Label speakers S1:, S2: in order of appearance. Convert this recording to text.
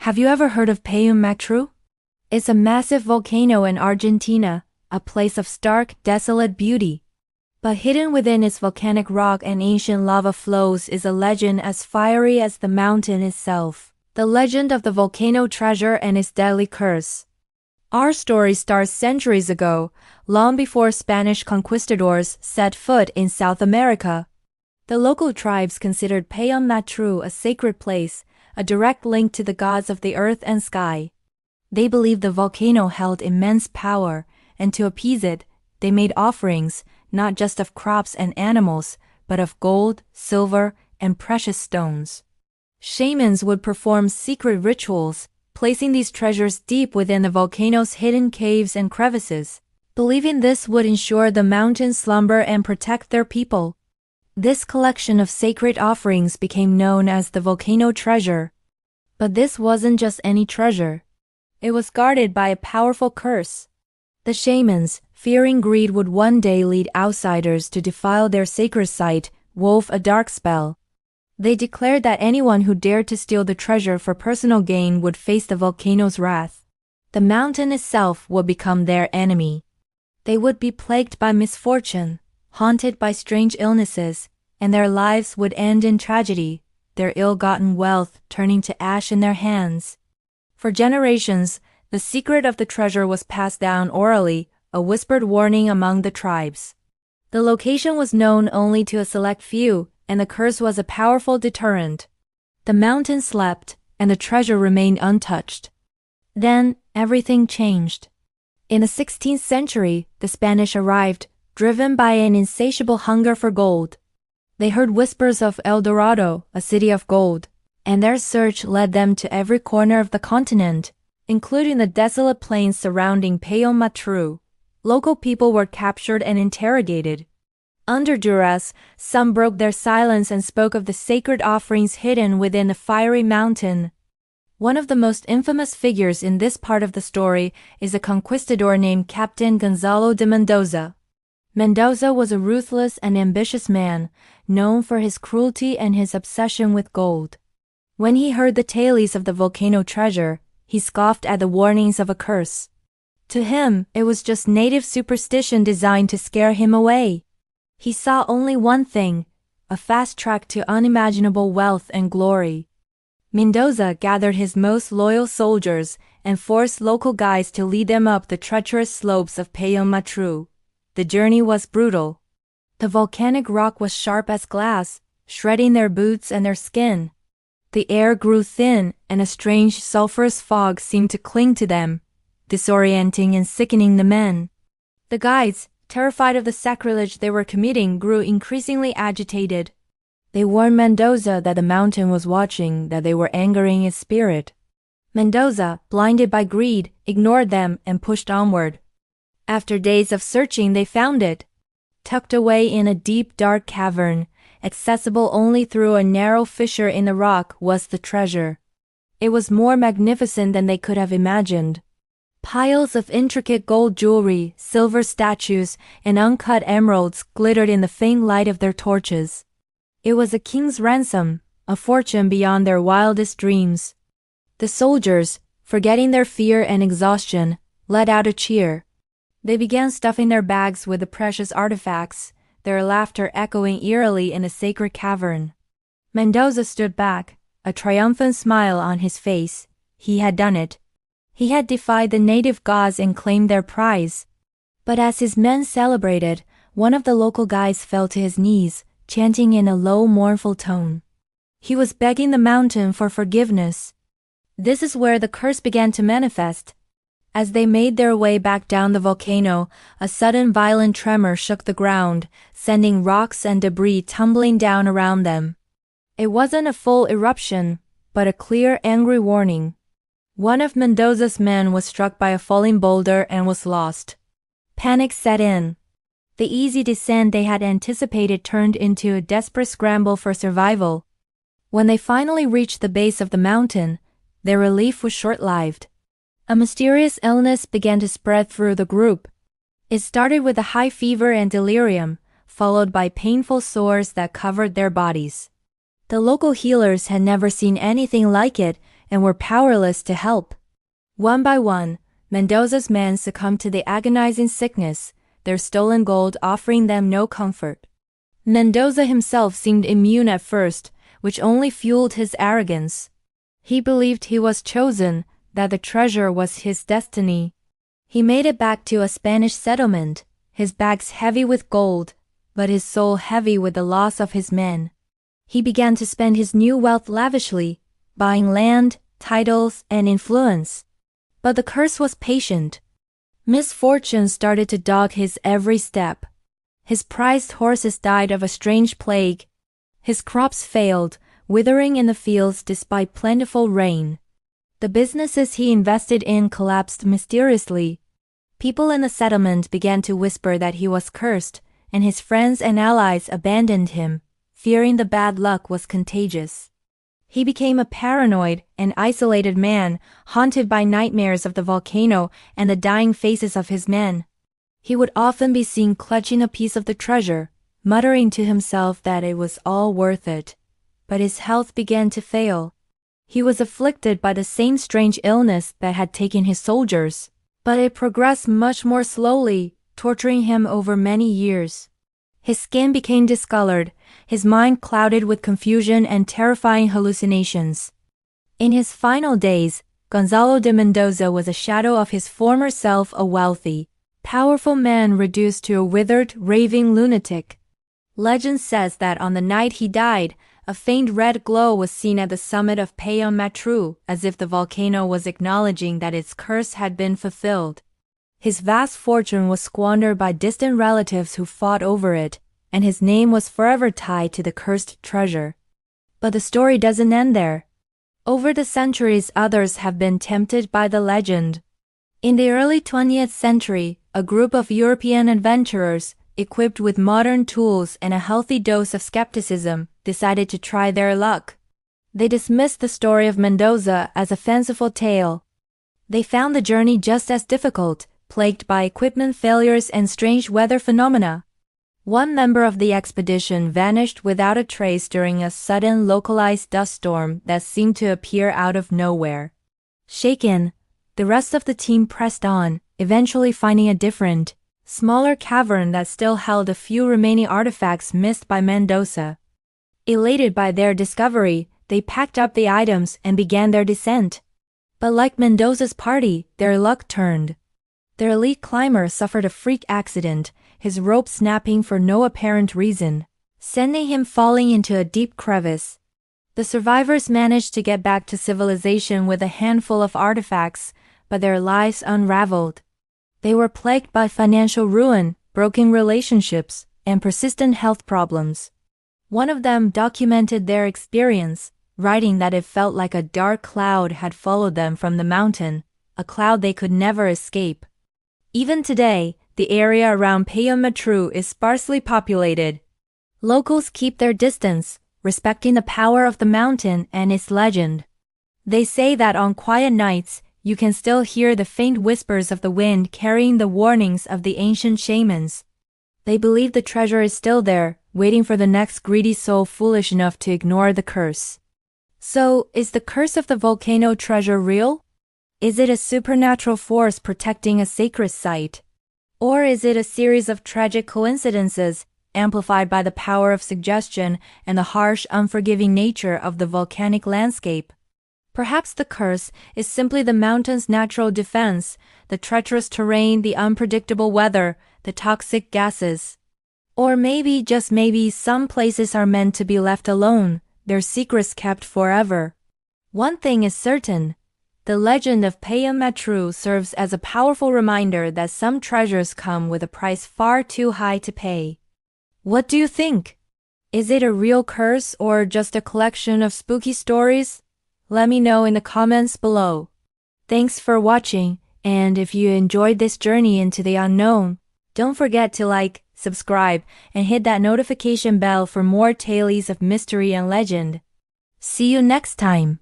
S1: Have you ever heard of Matru? It's a massive volcano in Argentina, a place of stark, desolate beauty. But hidden within its volcanic rock and ancient lava flows is a legend as fiery as the mountain itself. The legend of the volcano treasure and its deadly curse. Our story starts centuries ago, long before Spanish conquistadors set foot in South America. The local tribes considered Matru a sacred place, a direct link to the gods of the earth and sky. They believed the volcano held immense power, and to appease it, they made offerings, not just of crops and animals, but of gold, silver, and precious stones. Shamans would perform secret rituals, placing these treasures deep within the volcano's hidden caves and crevices, believing this would ensure the mountain's slumber and protect their people. This collection of sacred offerings became known as the volcano treasure. But this wasn't just any treasure. It was guarded by a powerful curse. The shamans, fearing greed would one day lead outsiders to defile their sacred site, wove a dark spell. They declared that anyone who dared to steal the treasure for personal gain would face the volcano's wrath. The mountain itself would become their enemy. They would be plagued by misfortune, haunted by strange illnesses, and their lives would end in tragedy, their ill-gotten wealth turning to ash in their hands. For generations, the secret of the treasure was passed down orally, a whispered warning among the tribes. The location was known only to a select few, and the curse was a powerful deterrent. The mountain slept, and the treasure remained untouched. Then, everything changed. In the 16th century, the Spanish arrived, driven by an insatiable hunger for gold. They heard whispers of El Dorado, a city of gold, and their search led them to every corner of the continent, including the desolate plains surrounding Matru. Local people were captured and interrogated. Under duress, some broke their silence and spoke of the sacred offerings hidden within the fiery mountain. One of the most infamous figures in this part of the story is a conquistador named Captain Gonzalo de Mendoza. Mendoza was a ruthless and ambitious man, known for his cruelty and his obsession with gold. When he heard the tales of the volcano treasure, he scoffed at the warnings of a curse. To him, it was just native superstition designed to scare him away. He saw only one thing, a fast track to unimaginable wealth and glory. Mendoza gathered his most loyal soldiers and forced local guides to lead them up the treacherous slopes of Matru. The journey was brutal. The volcanic rock was sharp as glass, shredding their boots and their skin. The air grew thin, and a strange sulphurous fog seemed to cling to them, disorienting and sickening the men. The guides, terrified of the sacrilege they were committing, grew increasingly agitated. They warned Mendoza that the mountain was watching, that they were angering its spirit. Mendoza, blinded by greed, ignored them and pushed onward. After days of searching, they found it. Tucked away in a deep, dark cavern, accessible only through a narrow fissure in the rock, was the treasure. It was more magnificent than they could have imagined. Piles of intricate gold jewelry, silver statues, and uncut emeralds glittered in the faint light of their torches. It was a king's ransom, a fortune beyond their wildest dreams. The soldiers, forgetting their fear and exhaustion, let out a cheer. They began stuffing their bags with the precious artifacts, their laughter echoing eerily in the sacred cavern. Mendoza stood back, a triumphant smile on his face. He had done it. He had defied the native gods and claimed their prize. But as his men celebrated, one of the local guides fell to his knees, chanting in a low, mournful tone. He was begging the mountain for forgiveness. This is where the curse began to manifest. As they made their way back down the volcano, a sudden violent tremor shook the ground, sending rocks and debris tumbling down around them. It wasn't a full eruption, but a clear, angry warning. One of Mendoza's men was struck by a falling boulder and was lost. Panic set in. The easy descent they had anticipated turned into a desperate scramble for survival. When they finally reached the base of the mountain, their relief was short-lived. A mysterious illness began to spread through the group. It started with a high fever and delirium, followed by painful sores that covered their bodies. The local healers had never seen anything like it, and were powerless to help. One by one, Mendoza's men succumbed to the agonizing sickness, their stolen gold offering them no comfort. Mendoza himself seemed immune at first, which only fueled his arrogance. He believed he was chosen, that the treasure was his destiny. He made it back to a Spanish settlement, his bags heavy with gold, but his soul heavy with the loss of his men. He began to spend his new wealth lavishly, buying land, titles, and influence. But the curse was patient. Misfortune started to dog his every step. His prized horses died of a strange plague. His crops failed, withering in the fields despite plentiful rain. The businesses he invested in collapsed mysteriously. People in the settlement began to whisper that he was cursed, and his friends and allies abandoned him, fearing the bad luck was contagious. He became a paranoid and isolated man, haunted by nightmares of the volcano and the dying faces of his men. He would often be seen clutching a piece of the treasure, muttering to himself that it was all worth it. But his health began to fail. He was afflicted by the same strange illness that had taken his soldiers, but it progressed much more slowly, torturing him over many years. His skin became discolored, his mind clouded with confusion and terrifying hallucinations. In his final days, Gonzalo de Mendoza was a shadow of his former self, a wealthy, powerful man reduced to a withered, raving lunatic. Legend says that on the night he died, a faint red glow was seen at the summit of Payon Matru, as if the volcano was acknowledging that its curse had been fulfilled. His vast fortune was squandered by distant relatives who fought over it, and his name was forever tied to the cursed treasure. But the story doesn't end there. Over the centuries, others have been tempted by the legend. In the early 20th century, a group of European adventurers, equipped with modern tools and a healthy dose of skepticism, decided to try their luck. They dismissed the story of Mendoza as a fanciful tale. They found the journey just as difficult, plagued by equipment failures and strange weather phenomena. One member of the expedition vanished without a trace during a sudden localized dust storm that seemed to appear out of nowhere. Shaken, the rest of the team pressed on, eventually finding a different, smaller cavern that still held a few remaining artifacts missed by Mendoza. Elated by their discovery, they packed up the items and began their descent. But like Mendoza's party, their luck turned. Their elite climber suffered a freak accident, his rope snapping for no apparent reason, sending him falling into a deep crevice. The survivors managed to get back to civilization with a handful of artifacts, but their lives unraveled. They were plagued by financial ruin, broken relationships, and persistent health problems. One of them documented their experience, writing that it felt like a dark cloud had followed them from the mountain, a cloud they could never escape. Even today, the area around Payon Matru is sparsely populated. Locals keep their distance, respecting the power of the mountain and its legend. They say that on quiet nights, you can still hear the faint whispers of the wind carrying the warnings of the ancient shamans. They believe the treasure is still there, waiting for the next greedy soul foolish enough to ignore the curse. So, is the curse of the volcano treasure real? Is it a supernatural force protecting a sacred site? Or is it a series of tragic coincidences, amplified by the power of suggestion and the harsh, unforgiving nature of the volcanic landscape? Perhaps the curse is simply the mountain's natural defense, the treacherous terrain, the unpredictable weather, the toxic gases. Or maybe, just maybe, some places are meant to be left alone, their secrets kept forever. One thing is certain. The legend of Payon Matru serves as a powerful reminder that some treasures come with a price far too high to pay. What do you think? Is it a real curse or just a collection of spooky stories? Let me know in the comments below. Thanks for watching, and if you enjoyed this journey into the unknown, don't forget to like, subscribe, and hit that notification bell for more tales of mystery and legend. See you next time.